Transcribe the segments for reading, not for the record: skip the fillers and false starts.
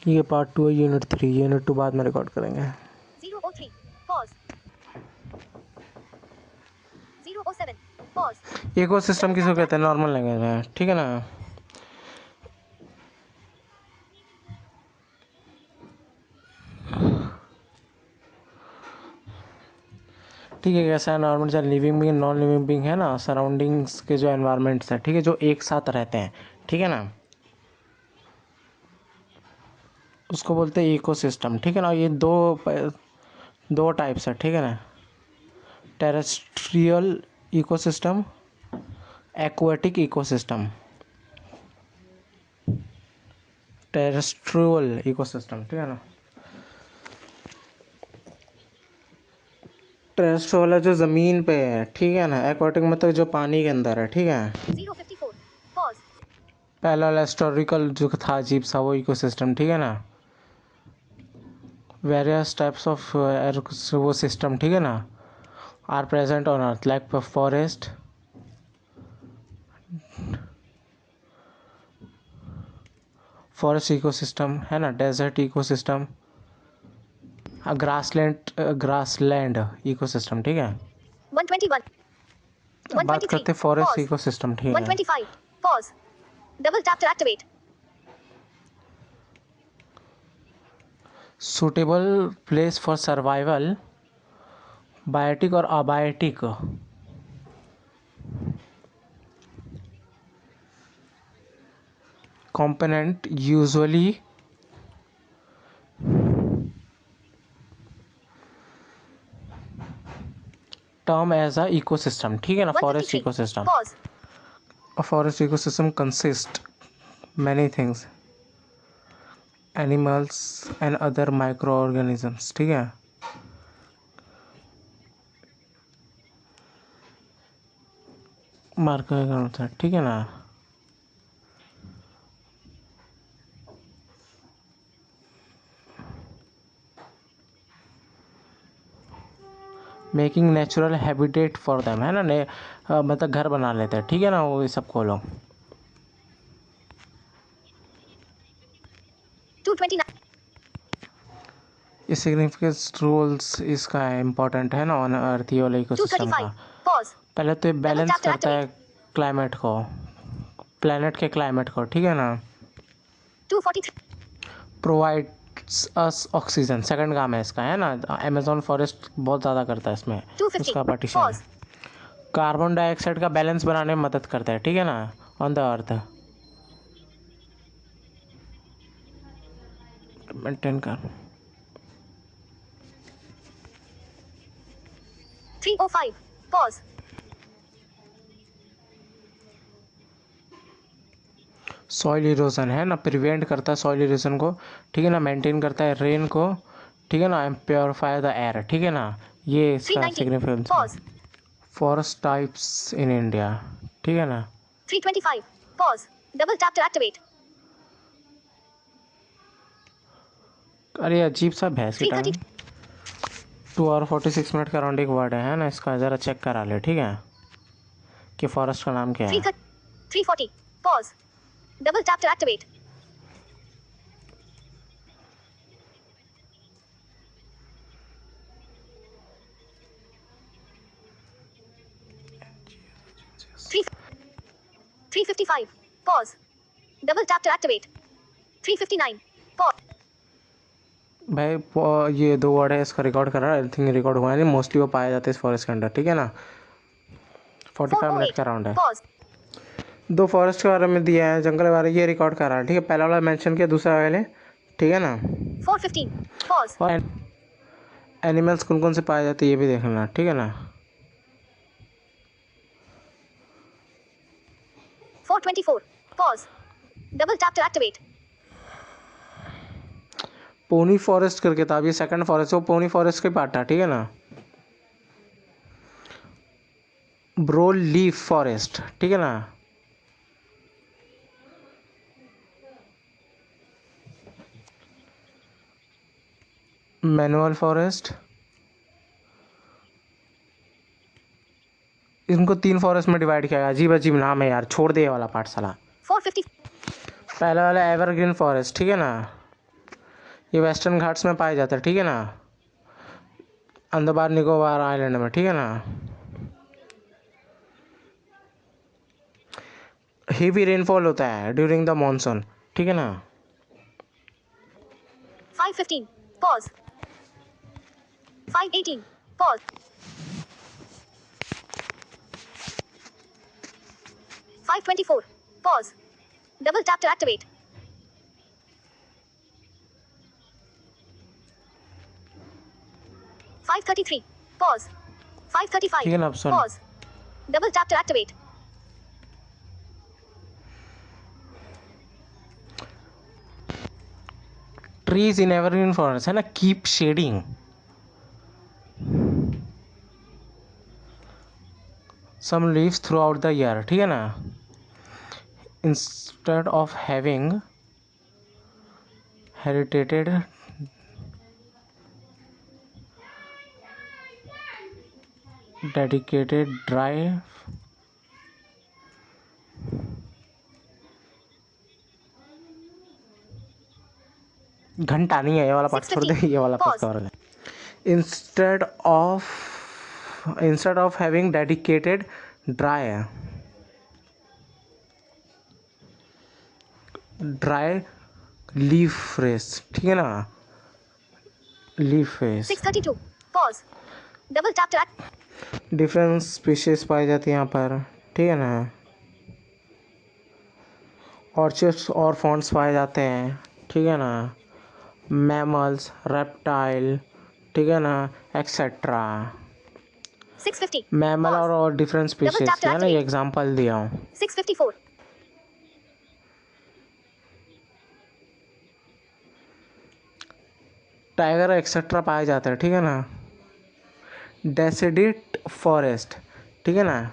ये पार्ट 2 है, unit 3। Unit 2 बाद में रिकॉर्ड करेंगे। 003 पॉज 007 पॉज। इकोसिस्टम किसको कहते हैं नॉर्मल लैंग्वेज में, ठीक है ना। ठीक है, कैसा है नॉर्मल, जो living being non living being है ना, सराउंडिंग्स के जो एनवायरनमेंट्स है, ठीक है, जो एक साथ रहते हैं, ठीक है ना, उसको बोलते हैं इकोसिस्टम, ठीक है ना। ये दो टाइप्स है, ठीक है ना, terrestrial ecosystem, aquatic ecosystem. Terrestrial ecosystem, ठीक है ना, टेरेस्ट्रियल है जो ज़मीन पे है, ठीक है ना। एक्वाटिक मतलब जो पानी के अंदर है, ठीक है। 054 पॉज। पहला वाला हिस्टोरिकल जो था अजीब सा, वो इकोसिस्टम, ठीक है ना। वेरियस टाइप्स ऑफ वो सिस्टम, ठीक है ना, are present on earth like forest, forest ecosystem है ना, डेजर्ट इकोसिस्टम, ग्रासलैंड इकोसिस्टम, ठीक है। 121 बात करते 123 फॉरेस्ट पॉज इकोसिस्टम, ठीक है। 125 pause. Double tap to activate. Suitable place for survival, biotic और abiotic. component usually term as a ecosystem, ठीक है ना। Forest 153 ecosystem, pause. a forest ecosystem consists many things, animals and other microorganisms, ठीक है। Marker, ठीक है ना। Making natural habitat for them, है ना, मतलब घर बना लेते हैं, ठीक है ना, वो ये सब को लोग। 229 ये सिग्निफिकेंस रूल्स इसका इम्पोर्टेंट है ना ऑन अर्थ, ये वाला इकोसिस्टम 235 का। पॉज। पहले तो ये डबल बैलेंस टैप टू करता है एक्टिवेट। क्लाइमेट को, प्लेनेट के क्लाइमेट को, ठीक है ना। 243 प्रोवाइड्स अस ऑक्सीजन, सेकंड काम है इसका, है ना। अमेजोन फॉरेस्ट बहुत ज़्यादा करता है इसमें, 250 उसका पार्टीशन। पॉज। कार्बन डाइऑक्साइड का बैलेंस बनाने में मदद करता है, ठीक है ना, ऑन द अर्थ। मेंटेन कर 305 पॉज। सॉइल इरोजन, है ना, प्रिवेंट करता है सॉइल इरोजन को, ठीक है ना। मेंटेन करता है रेन को, ठीक है ना। प्योरीफाई द एयर, ठीक है ना। ये इसका 390 सिग्निफिकेंस है। Pause. Forest types in India, ठीक है ना। 325 pause. Double tap to activate. अरे अजीब सा भैंस की टाइम। 330 2 और 46 मिनट का राउंड एक वर्ड है ना, इसका ज़रा चेक करा ले, ठीक है, कि फॉरेस्ट का नाम क्या है। 340 pause. Double tap to activate. Three 355 pause. Double tap to activate. 359 pause. भाई ये 2 वर्ड है, इसका रिकॉर्ड कर रहा है, एवरीथिंग रिकॉर्ड हुआ है नहीं, मोस्टली वो पाया जाता है इस फॉरेस्ट के अंदर, ठीक है ना। 45 मिनट का राउंड है। पॉज। 2 फॉरेस्ट के बारे में दिया है, जंगल के बारे में ये रिकॉर्ड कर रहा है, ठीक है। पहला वाला मेंशन किया, दूसरा वाले, ठीक है ना। 415 पॉज। और एनिमल्स कौन कौन से पाए जाते हैं ये भी देखना, ठीक है ना। 424 pause. Double tap to activate. पोनी फॉरेस्ट करके था, अब ये सेकंड फॉरेस्ट, वो पोनी फॉरेस्ट के पार्ट था, ठीक है ना। ब्रोड लीफ फॉरेस्ट, ठीक है ना। मैनुअल फॉरेस्ट, इनको 3 फॉरेस्ट में डिवाइड किया गया। अजीब अजीब नाम है यार, छोड़ दे ये वाला पार्ट साला। 450 पहला वाला एवरग्रीन फॉरेस्ट, ठीक है ना। ये वेस्टर्न घाट्स में पाए जाते हैं, ठीक है ना, अंडमान निकोबार आइलैंड में, ठीक है ना। हेवी रेनफॉल होता है ड्यूरिंग द मानसून, ठीक है ना। 5:15. Pause. 5:18. Pause. 5:24. Pause. Double tap to activate. 5:33. Pause. 5:35. ठीक है ना, अब सुन। Pause. Double tap to activate. Trees in evergreen forest है ना, keep shedding some leaves throughout the year ईयर, ठीक है ना। इंस्टेड ऑफ हैविंग हेरिटेटेड डेडिकेटेड ड्राई घंटा नहीं है, ये वाला पार्ट छोड़ दे, ये वाला पार्ट कवर है। Instead of having dedicated dry leaf race, ठीक है ना, leaf race. 6:32. Pause. Double tap to act. Different species पाई जाती है यहाँ पर, ठीक है ना। ऑर्चिड्स और फॉन्ट्स पाए जाते हैं, ठीक है ना। मैमल्स, रेप्टाइल, ठीक है ना, एक्सेट्रा। 6:50. Mammal Pause. और डिफरेंट स्पीशीज tap to है ना, ये activate. एग्जांपल दिया हूँ। 6:54. टाइगर एक्सेट्रा पाए जाते हैं, ठीक है ना। डेसिडिट फॉरेस्ट, ठीक है ना।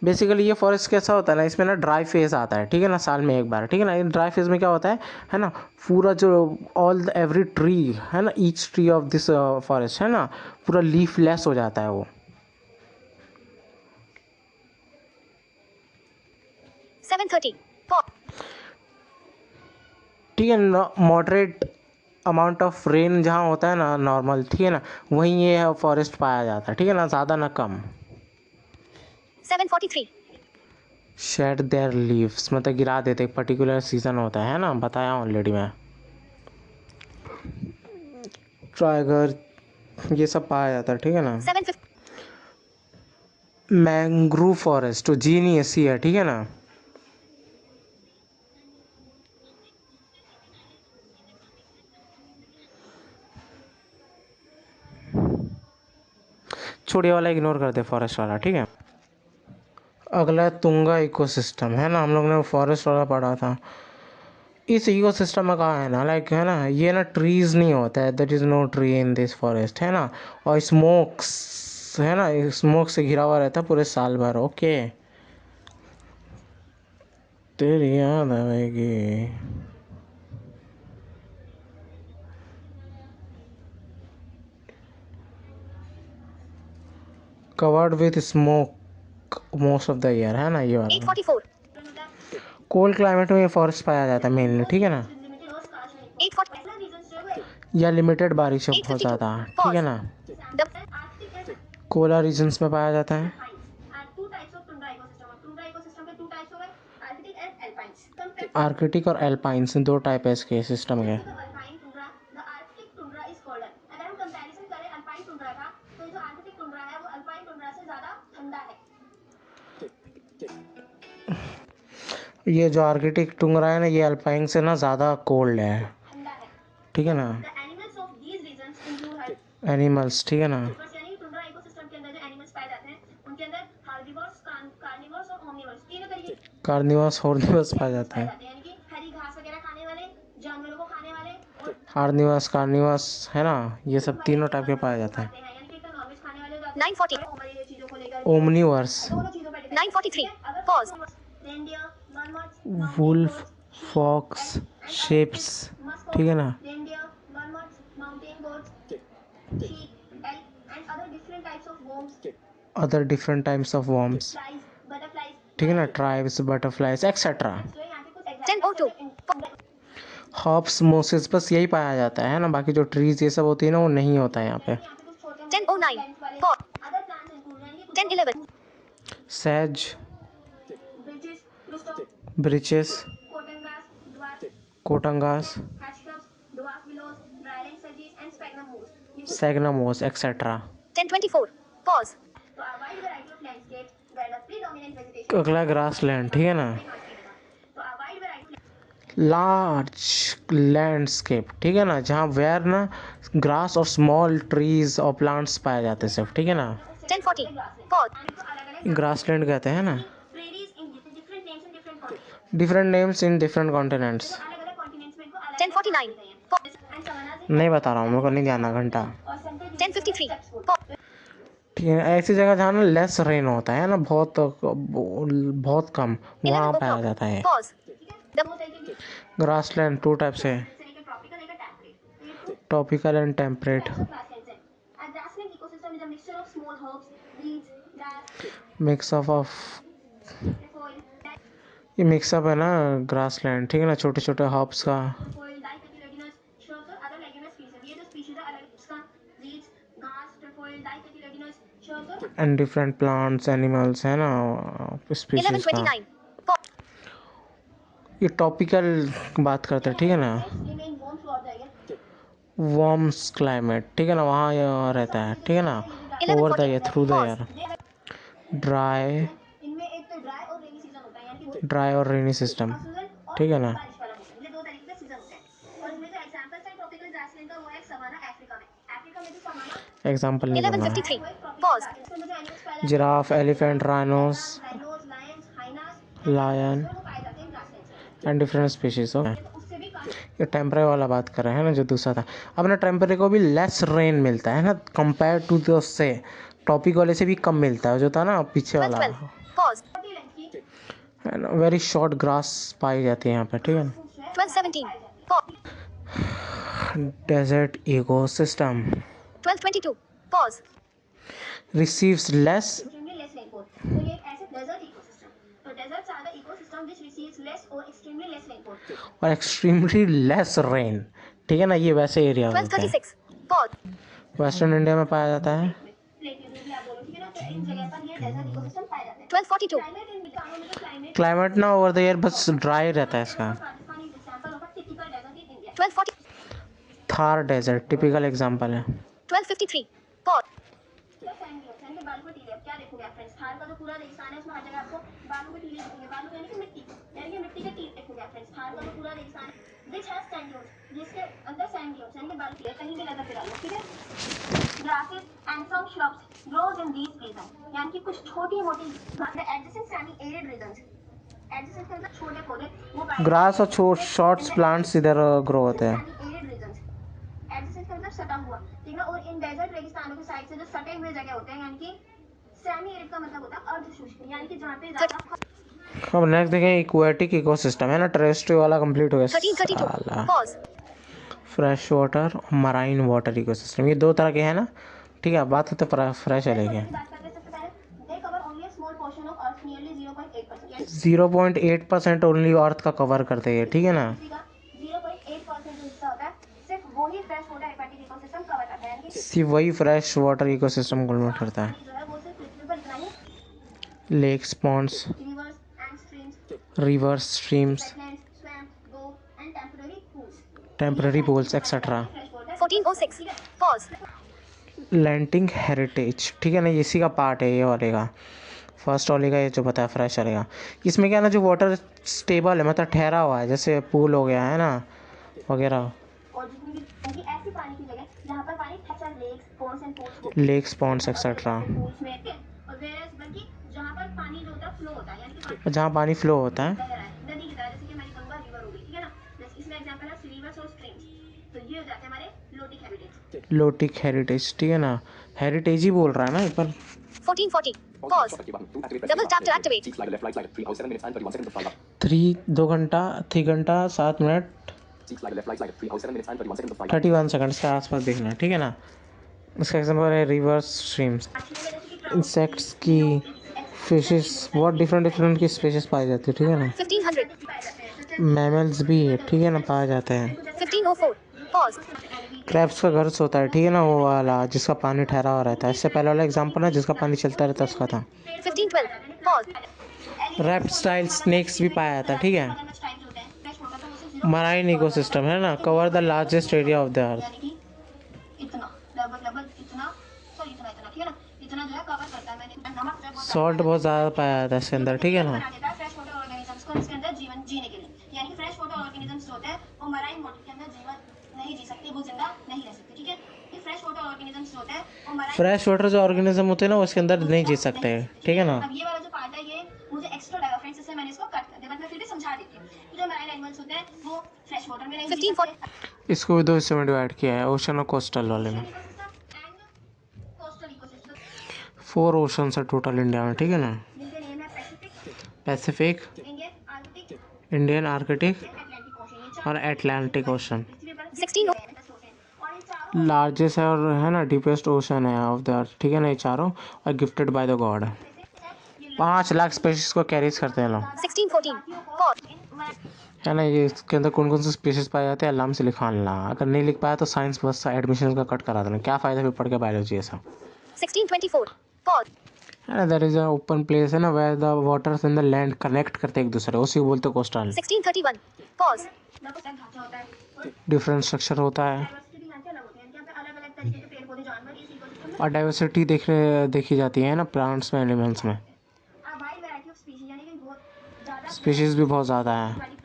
बेसिकली ये फॉरेस्ट कैसा होता है ना, इसमें ना ड्राई फेज आता है, ठीक है ना, साल में एक बार, ठीक है ना। इन ड्राई फेज में क्या होता है ना, पूरा जो ऑल एवरी ट्री है ना, each tree of this forest है ना, पूरा लीफ लेस हो जाता है वो। 7:30. Pause. ठीक है ना, मॉडरेट अमाउंट ऑफ रेन जहाँ होता है ना नॉर्मल, ठीक है ना, वहीं ये फॉरेस्ट पाया जाता है, ठीक है ना, ज़्यादा ना कम। 7:43. शेड देयर लीव्स मतलब गिरा देते, एक पर्टिकुलर सीजन होता है ना, बताया ऑलरेडी मैं। टाइगर ये सब पाया जाता है, ठीक है ना। 7:50. मैंग्रोव फॉरेस्ट तो जी नहीं ऐसी है, ठीक है ना। छोड़िए वाला इग्नोर कर दे, फॉरेस्ट वाला, ठीक है। अगला है तुंगा इकोसिस्टम, है ना, हम लोग ने फॉरेस्ट वाला पढ़ा था। इस इकोसिस्टम में कहा है ना, लाइक है ना, ये ना ट्रीज नहीं होता है, there is no tree in this forest, है ना। और स्मोक्स है ना, स्मोक से घिरा हुआ रहता है पूरे साल भर, ओके। तेरी याद आएगी। Covered with smoke most of the year, है ना, ये वाला। 8:44. कोल्ड क्लाइमेट में ये फॉरेस्ट पाया जाता है मेनली, ठीक है ना। 8:40. या लिमिटेड बारिश बहुत 8:52. ज़्यादा, ठीक है ना। कोला रीजन्स में पाया जाता है। आर्कटिक और एल्पाइंस दो टाइप है इसके सिस्टम के। ये जो आर्कटिक टुंड्रा है ना, ये अल्पाइन से ना ज़्यादा कोल्ड है, ठीक है ना। एनिमल्स, ठीक है ना। कार्निवर्स हॉर्निवर्स पाया जाता है। हार्निवर्स कार्निवर्स है ना, ये सब तीनों टाइप के पाया जाता है। 9:40. Omnivores, 9:43. Pause. Wolf, fox, sheeps, ठीक है ना। Other different types of worms, ठीक है ना, tribes, butterflies etcetera. 10:02. Hops, mosses, बस यही पाया जाता है ना, बाकी जो ट्रीज ये सब होती है ना वो नहीं होता है यहाँ पे। 10:09. Pause. 10:11. सेज, ब्रिचेस, कोटंगास, सैगनामोस एक्सेट्रा। 10:24. Pause. अगला ग्रासलैंड, ठीक है ना, लार्ज लैंडस्केप, ठीक है ना, जहाँ वेयर ना ग्रास और स्मॉल ट्रीज और प्लांट्स पाए जाते हैं सिर्फ, ठीक है ना, 10:40. Pause. ग्रासलैंड कहते हैं ना। Different names in different continents. 10:49. Pause. नहीं बता रहा हूँ, मेरे को नहीं ध्यान घंटा। 10:53. Pause. ठीक है, ऐसी जगह जहाँ ना लेस रेन होता है ना, बहुत कम, वहाँ 11 पाया o'clock. जाता है। Pause. ग्रासलैंड 2 टाइप से, टॉपिकल एंड टेम्परेट। मिक्सअप ये मिक्सअप है ना ग्रासलैंड, ठीक है ना, छोटे छोटे हॉप्स का एंड डिफरेंट प्लांट्स एनिमल्स है ना, स्पीशीज का। 11:29. Pause. ये टॉपिकल बात करते हैं, ठीक है ना, वार्म्स क्लाइमेट, ठीक है ना, वहाँ ये रहता है, ठीक है ना, over the year, through the year. Dry और रेनी सिस्टम, ठीक है ना। एग्जाम्पल नहीं दूंगा। 11:53. Pause. Giraffe, elephant, rhinos, lion and different species. ये टेम्परे वाला बात कर रहे हैं ना, जो दूसरा था। अब ना टेम्परे को भी लेस रेन मिलता है ना कंपेयर टू द से टॉपिक वाले से भी कम मिलता है, जो था ना पीछे वाला 12. Pause. है ना। वेरी शॉर्ट ग्रास पाई जाती है यहाँ पे, ठीक है ना। 12:17. Pause. Desert ecosystem 12:22. Pause. Receives less और एक्सट्रीमली लेस रेन, ठीक है ना, ये वैसे एरिया होते हैं। 12:36. Pause. वेस्टर्न इंडिया में पाया जाता है। 12:42. क्लाइमेट ना ओवर द ईयर बस ड्राई रहता है इसका। 12:40. थार डेजर्ट टिपिकल एग्जांपल है। 12:53. Pause. ग्रास और शॉर्ट्स प्लांट्स इधर ग्रो होते हैं। और इन डेजर्ट रेगिस्तानों के साइड से जो सटे हुए जगह होते हैं, यानी कि सेमी एरिड का मतलब होता है अर्धशुष्क, यानी कि जहाँ पे अब नेक्स्ट देखें इक्वेटिक इकोसिस्टम है ना, टेरेस्ट्रियल वाला कंप्लीट हो गया। 13:32. Pause. फ्रेश वाटर और मराइन वाटर इकोसिस्टम, ये दो तरह के हैं ना, ठीक है। बात होते फ्रेश वाले 0.8% ओनली अर्थ का कवर करते हैं, ठीक है ना। सिर्फ वही फ्रेश वाटर इकोसिस्टम कन्वर्ट करता है। Lakes, ponds, rivers, streams, temporary pools etcetera. 14:06. Pause. Landing heritage, ठीक है ना, इसी का पार्ट है ये वाले का। फर्स्ट वाले का ये जो बताया फ्रेश वाले का, इसमें क्या है ना, जो वाटर स्टेबल है मतलब ठहरा हुआ है, जैसे पूल हो गया है ना वगैरह, लेक्स, पॉन्ड्स एक्सेट्रा। जहाँ पानी फ्लो होता है, लोटिक हेरिटेज, ठीक है ना, हेरिटेज ही बोल रहा है ना एक बार। 14:40. Pause. Double tap to activate. 2 घंटा 3 घंटा 7 मिनट 31 सेकंड्स के आसपास देखना, ठीक है ना। इसका एग्जाम्पल है रिवर्स स्ट्रीम्स, इंसेक्ट्स की फिशेस बहुत डिफरेंट की स्पेशीज पाई जाती है, ठीक है ना। 1500. मैमल्स भी है, ठीक है ना, पाए जाते हैं। 1504. Pause. क्रैब्स का गर्स होता है, ठीक है ना, वो वाला जिसका पानी ठहरा हुआ रहता है। इससे पहले वाला एग्जांपल ना जिसका पानी चलता रहता है उसका था। 1512. Pause. रेप्टाइल स्नेक्स भी पाया जाता है, ठीक है। मराइन इकोसिस्टम है ना, cover the largest area of the earth. इतना लगभग इतना, सॉरी इतना इतना, ठीक है ना, इतना जो है कवर करता है। मैंने नमक जो है बहुत सॉल्ट बहुत ज़्यादा पाया जाता है इसके अंदर, ठीक है ना। बना देता है फ्रेश वाटर ऑर्गेनिजम्स को इसके अंदर जीवन जीने के लिए। यानी कि फ्रेश वाटर ऑर्गेनिजम्स जो होते हैं वो मराइन वाटर के अंदर जीवन नहीं जी सकते, वो जिंदा नहीं रह सकते, ठीक है। ये फ्रेश वाटर ऑर्गेनिजम्स जो होते हैं वो मराइन फ्रेश वाटर जो ऑर्गेनिज्म होते हैं ना वो इसके अंदर नहीं जी सकते, ठीक है ना। अब ये वाला जो पार्ट है ये मुझे एक्स्ट्रा लगा फ्रेंड्स, इसलिए मैंने इसको कट कर दिया, बट मैं फिर भी समझा देती हूँ। जो मराइन एनिमल्स होते हैं वो फ्रेश वाटर में नहीं जी 15 सकते। इसको भी दो हिस्से में डिवाइड किया है, ओशन और कोस्टल वाले में। कोस्टल इकोसिस्टम 4 ओशन है टोटल इंडिया में, ठीक है ना। जिनके नेम है Pacific, Pacific, Indian Arctic, Indian Arctic Atlantic ocean. ये चार और एटलांटिक ओशन। पृथ्वी पर 16 और इन चारों लार्जेस्ट है और है ना डीपेस्ट ओशन है ऑफ द अर्थ, ठीक है ना। ये चारों और gifted by the God. 5 lakh species को कैरीज करते हैं लोग, 1614. Pause. है ना। ये इसके अंदर कौन कौन से स्पीशीज पाए जाते हैं आराम से लिखा लेना। अगर नहीं लिख पाया तो साइंस बस एडमिशन का कट करा देना, क्या फ़ायदा फिर पढ़ के बायोलॉजी ऐसा। 1624. Pause. है ना, there is a open place है ना where the waters in the land connect करते हैं एक दूसरे, उसी को बोलते हैं कोस्टल। 1631. Pause. ढांचा होता है। डिफरेंट स्ट्रक्चर होता है डाइवर्सिटी भी यहाँ से अलग होती है, यहाँ पे अलग अलग तरीके के पेड़ पौधे जानवर इस इकोसिस्टम में और डाइवर्सिटी देखी जाती है ना प्लांट्स में, एनिमल्स में। वाइड वैरायटी ऑफ स्पीशीज, यानी कि बहुत ज़्यादा स्पीशीज भी बहुत ज़्यादा है।